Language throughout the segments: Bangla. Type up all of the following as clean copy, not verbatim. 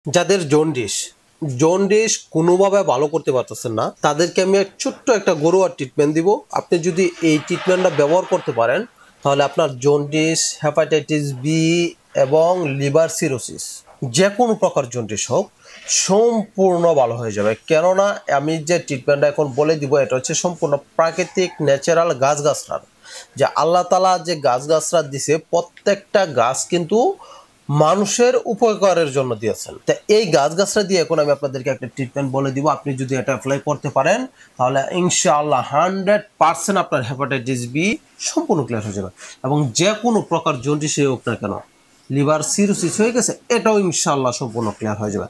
যাদের জন্ডিস কোনোভাবে ভালো করতে পারতেছেন না, তাদেরকে আমি ছোট্ট একটা ঘরোয়া ট্রিটমেন্ট দিব। আপনি যদি এই ট্রিটমেন্টটা ব্যবহার করতে পারেন, তাহলে আপনার জন্ডিস, হেপাটাইটিস বি এবং লিভার সিরোসিস, যে কোনো প্রকার জন্ডিস হোক, সম্পূর্ণ ভালো হয়ে যাবে। কেননা আমি যে ট্রিটমেন্টটা এখন বলে দিব, এটা হচ্ছে সম্পূর্ণ প্রাকৃতিক ন্যাচারাল গাছগাছড়ার। যে আল্লাহ তালা যে গাছগাছড়া দিছে, প্রত্যেকটা গাছ কিন্তু মানুষের উপকারের জন্য দিয়েছেন। তা এই গাছগাছরা দিয়ে এখন আমি আপনাদেরকে একটা ট্রিটমেন্ট বলে দিব। আপনি যদি এটা অ্যাপ্লাই করতে পারেন, তাহলে ইনশাআল্লাহ 100% আপনার হেপাটাইটিস বি সম্পূর্ণ ক্লিয়ার হয়ে যাবে। এবং যে কোনো প্রকার জন্ডিসে হোক না কেন, লিভার সিরোসিস হয়ে গেছে, এটাও ইনশাআল্লাহ সম্পূর্ণ ক্লিয়ার হয়ে যাবে।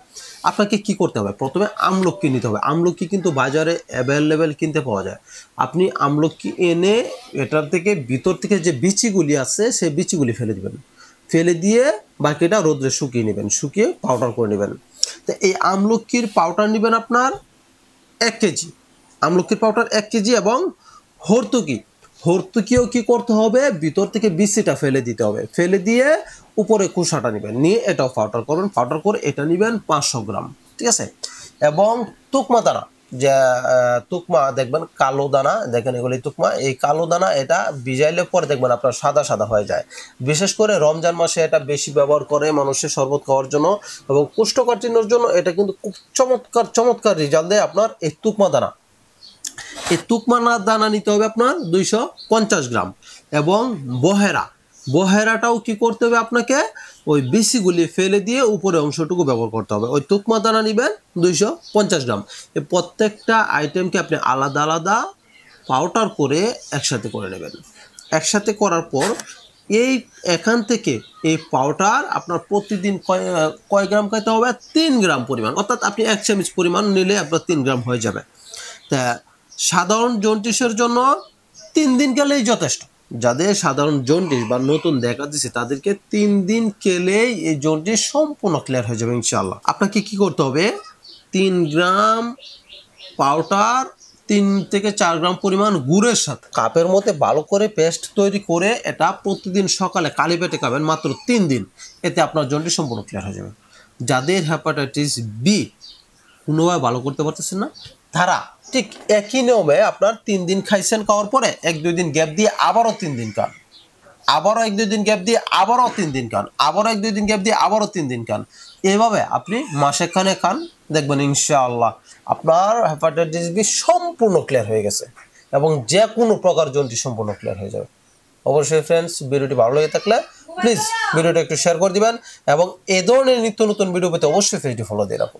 আপনাকে কি করতে হবে? প্রথমে আমলকি নিতে হবে। আমলকি কিন্তু বাজারে অ্যাভেলেবেল কিনতে পাওয়া যায়। আপনি আমলকি এনে এটার থেকে ভিতর থেকে যে বিচিগুলি আছে, সেই বিচিগুলি ফেলে দিবেন। ফেলে দিয়ে বাকিটা রোদ্রে শুকিয়ে নেবেন, শুকিয়ে পাউডার করে নেবেন। তো এই আমলকির পাউডার নেবেন আপনার 1 কেজি। আমলকির powder 1 KG. এবং হর্তুকিও কি করতে হবে? ভিতর থেকে বিচিটা ফেলে দিতে হবে। ফেলে দিয়ে উপরে খোসাটা নেবেন, নিয়ে এটাও পাউডার করবেন। পাউডার করে এটা নেবেন 500 গ্রাম, ঠিক আছে? এবং তুকমা দানা, যে তুকমা দেখবেন কালো দানা, দেখেন এগুলি তুকমা, এই কালো দানা এটা ভিজাইলে পরে দেখবেন আপনার সাদা সাদা হয়ে যায়। বিশেষ করে রমজান মাসে এটা বেশি ব্যবহার করে মানুষের শরবত খাওয়ার জন্য এবং কোষ্ঠকাঠিন্যের জন্য এটা কিন্তু খুব চমৎকার রেজাল্ট দেয় আপনার এই তুকমা দানা। এই তুকমা দানা নিতে হবে আপনার 250 গ্রাম। এবং বহেরাটাও কি করতে হবে? আপনাকে ওই বিচিগুলি ফেলে দিয়ে উপরে অংশটুকু ব্যবহার করতে হবে। ওই তুকমা দানা নেবেন 250 গ্রাম। এই প্রত্যেকটা আইটেমকে আপনি আলাদা আলাদা পাউডার করে একসাথে করে নেবেন। একসাথে করার পর এখান থেকে এই পাউডার আপনার প্রতিদিন কয় গ্রাম খাইতে হবে? 3 গ্রাম পরিমাণ, অর্থাৎ আপনি 1 চামচ পরিমাণ নিলে আপনার 3 গ্রাম হয়ে যাবে। তা সাধারণ জন্ডিসের জন্য 3 দিন খেলেই যথেষ্ট। যাদের সাধারণ জন্ডিস বা নতুন দেখা দিচ্ছে, তাদেরকে 3 দিন খেলেই এই জন্ডিস সম্পূর্ণ ক্লিয়ার হয়ে যাবে ইনশাআল্লাহ। আপনাকে কি করতে হবে? 3 গ্রাম পাউডার, 3 থেকে 4 গ্রাম পরিমাণ গুড়ের সাথে কাপের মধ্যে ভালো করে পেস্ট তৈরি করে এটা প্রতিদিন সকালে খালি পেটে খাবেন মাত্র 3 দিন। এতে আপনার জন্ডিস সম্পূর্ণ ক্লিয়ার হয়ে যাবে। যাদের হেপাটাইটিস বি কোনোভাবে ভালো করতে পারতেছেন না, তারা ঠিক একই নিয়মে আপনার 3 দিন খাইছেন, খাওয়ার পরে 1-2 দিন গ্যাপ দিয়ে আবারও 3 দিন খান, আবারও 1-2 দিন গ্যাপ দিয়ে আবারও 3 দিন খান, আবারও 1-2 দিন গ্যাপ দিয়ে আবারও 3 দিন খান। এভাবে আপনি মাসেখানে খান, দেখবেন ইনশাআল্লাহ আপনার হেপাটাইটিস বি সম্পূর্ণ ক্লিয়ার হয়ে গেছে এবং যে কোনো প্রকার জন্ডিস সম্পূর্ণ ক্লিয়ার হয়ে যাবে। অবশ্যই ফ্রেন্ডস, ভিডিওটি ভালো লেগে থাকলে প্লিজ ভিডিওটা একটু শেয়ার করে দিবেন এবং এ ধরনের নিত্য নতুন ভিডিও পেতে অবশ্যই পেজটি ফলো দিয়ে রাখুন।